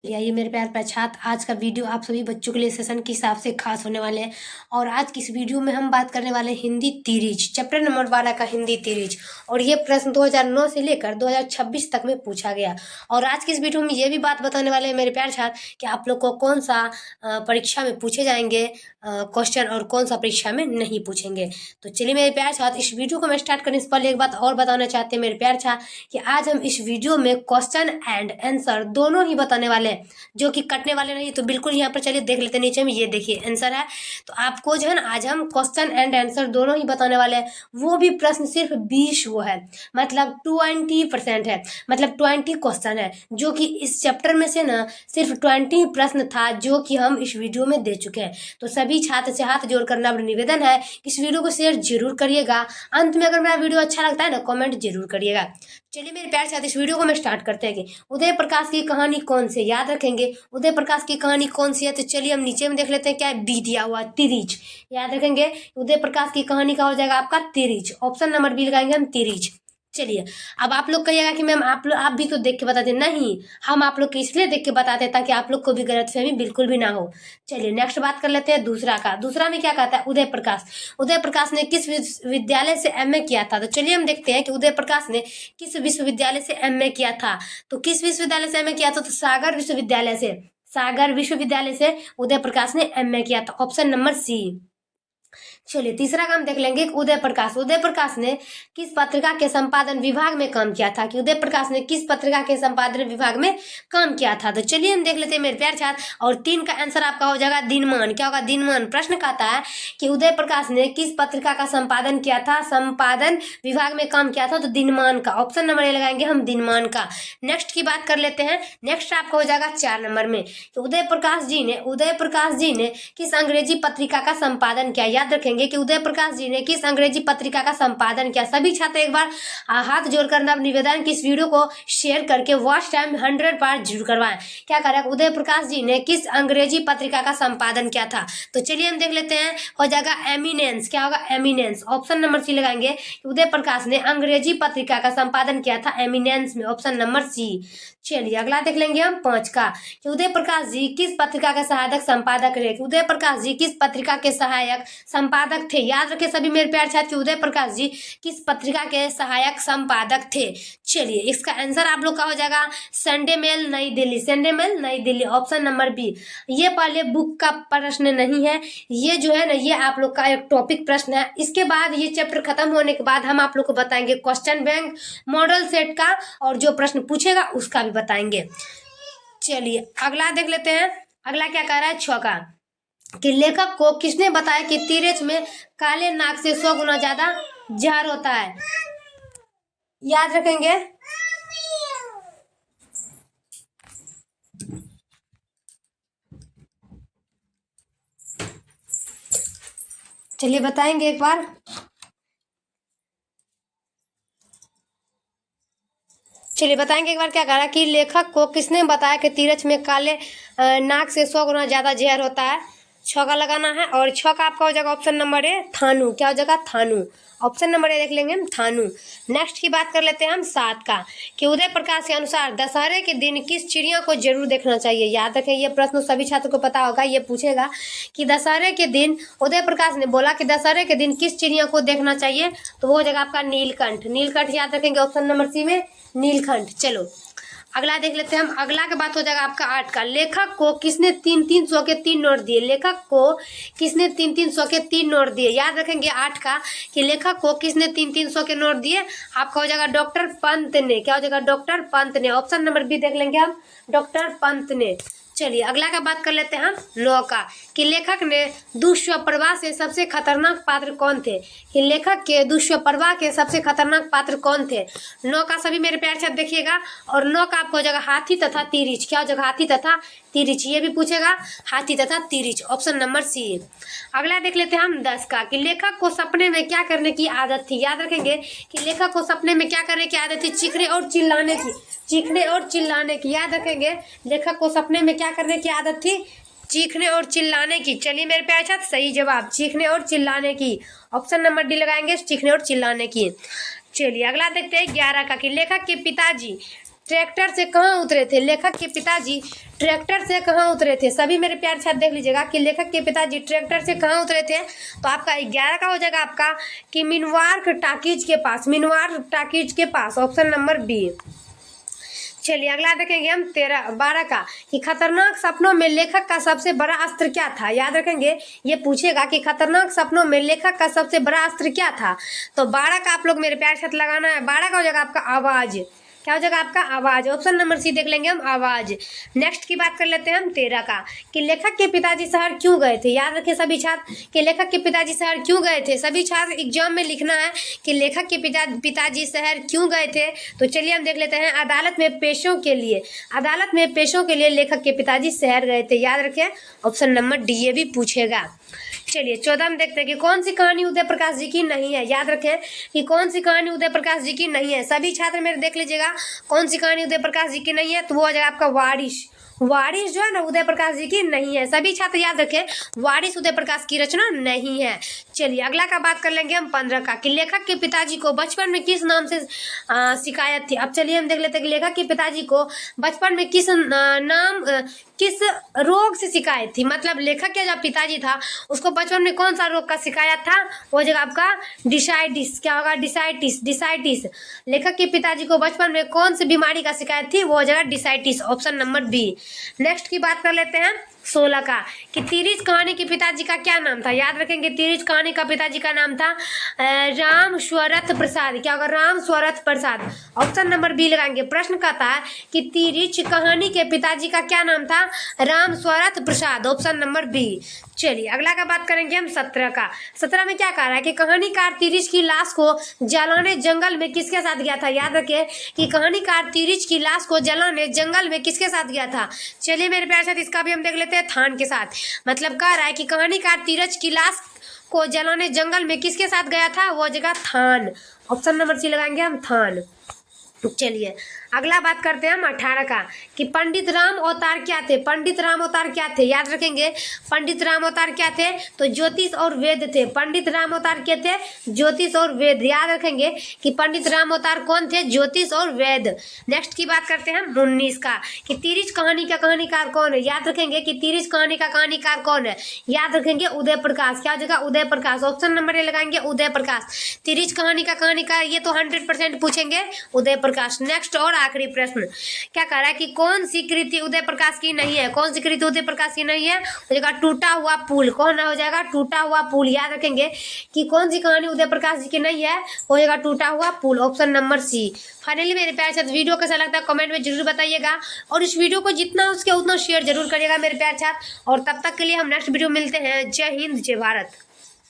ये मेरे प्यार प्यारे छात्र, आज का वीडियो आप सभी बच्चों के लिए सेशन के हिसाब से खास होने वाले हैं। और आज की इस वीडियो में हम बात करने वाले हैं हिंदी तीरिज, चैप्टर नंबर 12 का हिंदी तीरिज। और ये प्रश्न 2009 से लेकर 2026 तक में पूछा गया। और आज की इस वीडियो में ये भी बात बताने वाले हैं मेरे प्यारे छात्र कि आप लोग को कौन सा परीक्षा में पूछे जाएंगे क्वेश्चन और कौन सा परीक्षा में नहीं पूछेंगे। तो चलिए मेरे प्यारे छात्र, इस वीडियो को मैं स्टार्ट करने से पहले एक बात और बताना चाहते हैं मेरे प्यारे छात्र कि आज हम इस वीडियो में क्वेश्चन एंड आंसर दोनों ही बताने वाले हैं, जो कि कटने वाले नहीं। तो बिल्कुल यहाँ पर चलिए देख लेते हैं, नीचे में ये देखिए आंसर है। तो आपको जो है ना आज हम क्वेश्चन एंड आंसर दोनों ही बताने वाले हैं। वो भी प्रश्न सिर्फ 20 वो है, मतलब 20% है, मतलब 20 क्वेश्चन है, जो कि इस चैप्टर में से ना सिर्फ 20 प्रश्न था जो कि हम इस वीडियो में दे चुके हैं। तो सभी छात्र से हाथ जोड़ करना निवेदन है, इस वीडियो को शेयर जरूर करिएगा। अंत में अगर मेरा वीडियो अच्छा लगता है ना, कमेंट जरूर करिएगा। चलिए मेरे प्यार साथ इस वीडियो को मैं स्टार्ट करते हैं कि उदय प्रकाश की कहानी कौन सी, याद रखेंगे उदय प्रकाश की कहानी कौन सी है। तो चलिए हम नीचे में देख लेते हैं क्या है, बी दिया हुआ तिरिच, याद रखेंगे उदय प्रकाश की कहानी का हो जाएगा आपका तिरिच। ऑप्शन नंबर बी लगाएंगे हम तिरिच। चलिए अब आप लोग कहिएगा कि मैम आप भी तो देख के बताते, नहीं हम आप लोग को इसलिए देख के बताते हैं ताकि आप लोग को भी गलतफहमी बिल्कुल भी ना हो। चलिए नेक्स्ट बात कर लेते हैं दूसरा का। दूसरा में क्या कहता है, उदय प्रकाश। उदय प्रकाश ने किस विश्वविद्यालय से एमए किया था। तो चलिए हम देखते हैं कि उदय प्रकाश ने किस विश्वविद्यालय से एमए किया था। तो किस विश्वविद्यालय से एमए किया था, तो सागर विश्वविद्यालय से, सागर विश्वविद्यालय से उदय प्रकाश ने एमए किया था। Option number C. चलिए तीसरा काम देख लेंगे, उदय प्रकाश। उदय प्रकाश ने किस पत्रिका के संपादन विभाग में काम किया था, कि उदय प्रकाश ने किस पत्रिका के संपादन विभाग में काम किया था। तो चलिए हम देख लेते हैं मेरे प्यारे छात्र, और 3 का आंसर आपका हो जाएगा दिनमान। क्या होगा, दिनमान। प्रश्न कहता है कि उदय प्रकाश ने किस पत्रिका का संपादन किया था, संपादन विभाग में काम किया था, तो दिनमान का। ऑप्शन नंबर ए लगाएंगे हम, दिनमान का। नेक्स्ट की बात कर लेते हैं, नेक्स्ट आपका हो जाएगा 4 नंबर में। तो उदय प्रकाश जी ने किस अंग्रेजी पत्रिका का संपादन किया। याद रखेंगे कि उदय प्रकाश जी ने किस अंग्रेजी पत्रिका का संपादन किया। सभी छात्र एक बार हाथ जोड़कर निवेदन कि इस वीडियो को शेयर करके वॉच टाइम 100 बार जरूर करवाएं। क्या करें, उदय प्रकाश जी ने किस अंग्रेजी पत्रिका का संपादन किया था। तो चलिए हम देख लेते हैं, हो जाएगा एमिनेंस। क्या होगा, एमिनेंस। ऑप्शन नंबर सी लगाएंगे, उदय प्रकाश ने अंग्रेजी पत्रिका का संपादन किया था एमिनेंस में। Option number C. चलिए अगला देख लेंगे हम 5 का, कि उदय प्रकाश जी किस पत्रिका के सहायक संपादक रहे। उदय प्रकाश जी किस पत्रिका के सहायक संपादक थे। याद रखे सभी मेरे प्यारे छात्र, उदय प्रकाश जी किस पत्रिका के सहायक संपादक थे। चलिए इसका आंसर आप लोग का हो जाएगा संडे मेल नई दिल्ली, संडे मेल नई दिल्ली। Option number B. ये पहले बुक का प्रश्न नहीं है, ये जो है ना ये आप लोग का एक टॉपिक प्रश्न है। इसके बाद ये चैप्टर खत्म होने के बाद हम आप लोग को बताएंगे क्वेश्चन बैंक, मॉडल सेट का, और जो प्रश्न पूछेगा उसका भी बताएंगे। चलिए अगला देख लेते हैं, अगला क्या कह रहा है 6 का, कि लेखक को किसने बताया कि तिरछ में काले नाग से 100 गुना ज्यादा जहर होता है। याद रखेंगे, चलिए बताएंगे एक बार। चलिए बताएंगे एक बार क्या कह रहा है, कि लेखक को किसने बताया कि तिरछ में काले नाग से 100 गुना ज्यादा जहर होता है। 6 का लगाना है, और 6 का आपका हो जाएगा ऑप्शन नंबर ए, थानू। क्या हो जाएगा, थानू। ऑप्शन नंबर ए देख लेंगे हम, थानू। नेक्स्ट की बात कर लेते हैं हम 7 का, कि उदय प्रकाश के अनुसार दशहरे के दिन किस चिड़िया को जरूर देखना चाहिए। याद रखें ये प्रश्न सभी छात्रों को पता होगा, ये पूछेगा कि दशहरे के दिन उदय प्रकाश ने बोला कि दशहरे के दिन किस चिड़िया को देखना चाहिए। तो वो हो जाएगा आपका नीलकंठ। नीलकंठ याद रखेंगे, ऑप्शन नंबर सी में नीलकंठ। चलो अगला देख लेते हैं हम, अगला के बात हो जाएगा आपका 8 का, लेखक को किसने 300 के 3 नोट दिए। लेखक को किसने 300 के 3 नोट दिए। याद रखेंगे 8 का, कि लेखक को किसने 300 के नोट दिए। आपका हो जाएगा डॉक्टर पंत ने। क्या हो जाएगा, डॉक्टर पंत ने। ऑप्शन नंबर बी देख लेंगे हम, डॉक्टर पंत ने। चलिए अगला का बात कर लेते हैं हम 9 का, कि लेखक ने दुष्प्रभाव से सबसे खतरनाक पात्र कौन थे। कि लेखक के दुष्प्रभाव के सबसे खतरनाक पात्र कौन थे। 9 का सभी मेरे प्यार से देखिएगा, और 9 का आपको हो जाएगा हाथी तथा तिरिच। क्या हो जाएगा, हाथी तथा तिरिच। ये भी पूछेगा, हाथी तथा तिरिच। ऑप्शन नंबर सी। अगला देख लेते हैं हम 10 का, कि लेखक को सपने में क्या करने की आदत थी। याद रखेंगे कि लेखक को सपने में क्या करने की आदत थी, चीखने और चिल्लाने की। चीखने और चिल्लाने की। याद रखेंगे लेखक को सपने में क्या करने की आदत थी, चीखने और चिल्लाने की। चलिए मेरे प्यारे छात्र सही जवाब, चीखने और चिल्लाने की। ऑप्शन नंबर डी लगाएंगे, चीखने और चिल्लाने की। चलिए अगला देखते हैं 11 का, कि लेखक के पिताजी ट्रैक्टर से कहाँ उतरे थे? लेखक के पिताजी ट्रैक्टर से कहाँ उतरे थे? सभी मेरे प्यार छात्र देख लीजिएगा कि लेखक के पिताजी ट्रैक्टर से कहाँ उतरे थे। तो आपका 11 का हो जाएगा आपका कि मिनवार्क टाकीज के पास, मिनवार्क टाकीज के पास, ऑप्शन नंबर बी। चलिए अगला देखेंगे हम 12 का कि खतरनाक सपनों में लेखक का सबसे बड़ा अस्त्र क्या था। याद रखेंगे, ये पूछेगा कि खतरनाक सपनों में लेखक का सबसे बड़ा अस्त्र क्या था। तो 12 का आप लोग मेरे प्यार साथ लगाना है। 12 का हो जाएगा आपका आवाज। क्या हो जाएगा आपका? आवाज। ऑप्शन नंबर सी देख लेंगे हम, आवाज। नेक्स्ट की बात कर लेते हैं हम 13 का कि लेखक के पिताजी शहर क्यों गए थे। याद रखें सभी छात्र कि लेखक के पिताजी शहर क्यों गए थे। सभी छात्र एग्जाम में लिखना है कि लेखक के पिताजी शहर क्यों गए थे। तो चलिए हम देख लेते हैं, अदालत में पेशों के लिए, अदालत में पेशों के लिए लेखक के पिताजी शहर गए थे। याद रखें, ऑप्शन नंबर डी ये भी पूछेगा। चलिए 14 में देखते हैं कि कौन सी कहानी उदय प्रकाश जी की नहीं है। याद रखें कि कौन सी कहानी उदय प्रकाश जी की नहीं है। सभी छात्र मेरे देख लीजिएगा कौन सी कहानी उदय प्रकाश जी की नहीं है। तो वो हो जाएगा आपका वारिस। वारिस जो है ना उदय प्रकाश जी की नहीं है। सभी छात्र याद रखें, वारिस उदय प्रकाश की रचना नहीं है। चलिए अगला का बात कर लेंगे हम 15 का कि लेखक के पिताजी को बचपन में किस नाम से शिकायत थी। अब चलिए हम देख लेते हैं कि लेखक के पिताजी को बचपन में किस रोग से शिकायत थी। मतलब लेखक के जब पिताजी था उसको बचपन में कौन सा रोग का शिकायत था। वो जगह आपका डिसाइटिस। क्या होगा? डिसाइटिस। डिसाइटिस। लेखक के पिताजी को बचपन में कौन सी बीमारी का शिकायत थी। वो जगह डिसाइटिस, ऑप्शन नंबर बी। नेक्स्ट की बात कर लेते हैं 16 का कि तिरिच कहानी के पिताजी का क्या नाम था। याद रखेंगे, तिरिच कहानी का पिताजी का नाम था राम स्वरथ प्रसाद। क्या होगा? राम स्वरथ प्रसाद, ऑप्शन नंबर बी लगाएंगे। प्रश्न कहता है कि तिरिच कहानी के पिताजी का क्या नाम था। राम स्वरथ प्रसाद, ऑप्शन नंबर बी। चलिए अगला का बात करेंगे हम 17 का। 17 में क्या कह रहा है कि कहानीकार तिरिच की लाश को जलाने जंगल में किसके साथ गया था। याद रखें कि कहानीकार तिरिच की लाश को जलाने जंगल में किसके साथ गया था। चलिए मेरे प्यारे साथ इसका भी हम देख लेते हैं, थान के साथ। मतलब कह रहा है कि कहानीकार तिरिच की लाश को जलाने जंगल में किसके साथ गया था। वो जगह थान, ऑप्शन नंबर सी लगाएंगे हम, थान। चलिए अगला बात करते हैं हम 18 का कि पंडित राम अवतार क्या थे। पंडित राम अवतार क्या थे। याद रखेंगे पंडित राम अवतार क्या थे। तो ज्योतिष और वेद थे। पंडित राम अवतार क्या थे? ज्योतिष और वेद। याद रखेंगे कि पंडित राम अवतार कौन थे? ज्योतिष और वेद। नेक्स्ट की बात करते हैं हम 19 का कि तिरिच कहानी का कहानीकार कौन है। याद रखेंगे कि तिरिच कहानी का कहानीकार कौन है। याद रखेंगे उदय प्रकाश। क्या जगह? Uday Prakash, option number A लगाएंगे, उदय प्रकाश। तिरिच कहानी का कहानीकार ये तो 100% पूछेंगे, उदय प्रकाश। नेक्स्ट और आखिरी प्रश्न क्या कह रहा है कि कौन सी कृति उदय प्रकाश की नहीं है। कौन सी कृति उदय प्रकाश की नहीं है। हो जाएगा टूटा हुआ पुल। कौन हो जाएगा? टूटा हुआ पुल। याद रखेंगे कि कौन सी कहानी उदय प्रकाश जी की नहीं है। हो जाएगा टूटा हुआ पुल, ऑप्शन नंबर सी। फाइनली मेरे प्यारे साथ वीडियो कैसा लगता है कमेंट में जरूर बताइएगा और इस वीडियो को जितना उसके उतना शेयर जरूर करिएगा मेरे प्यारे साथ। और तब तक के लिए हम नेक्स्ट वीडियो मिलते हैं। जय हिंद, जय भारत।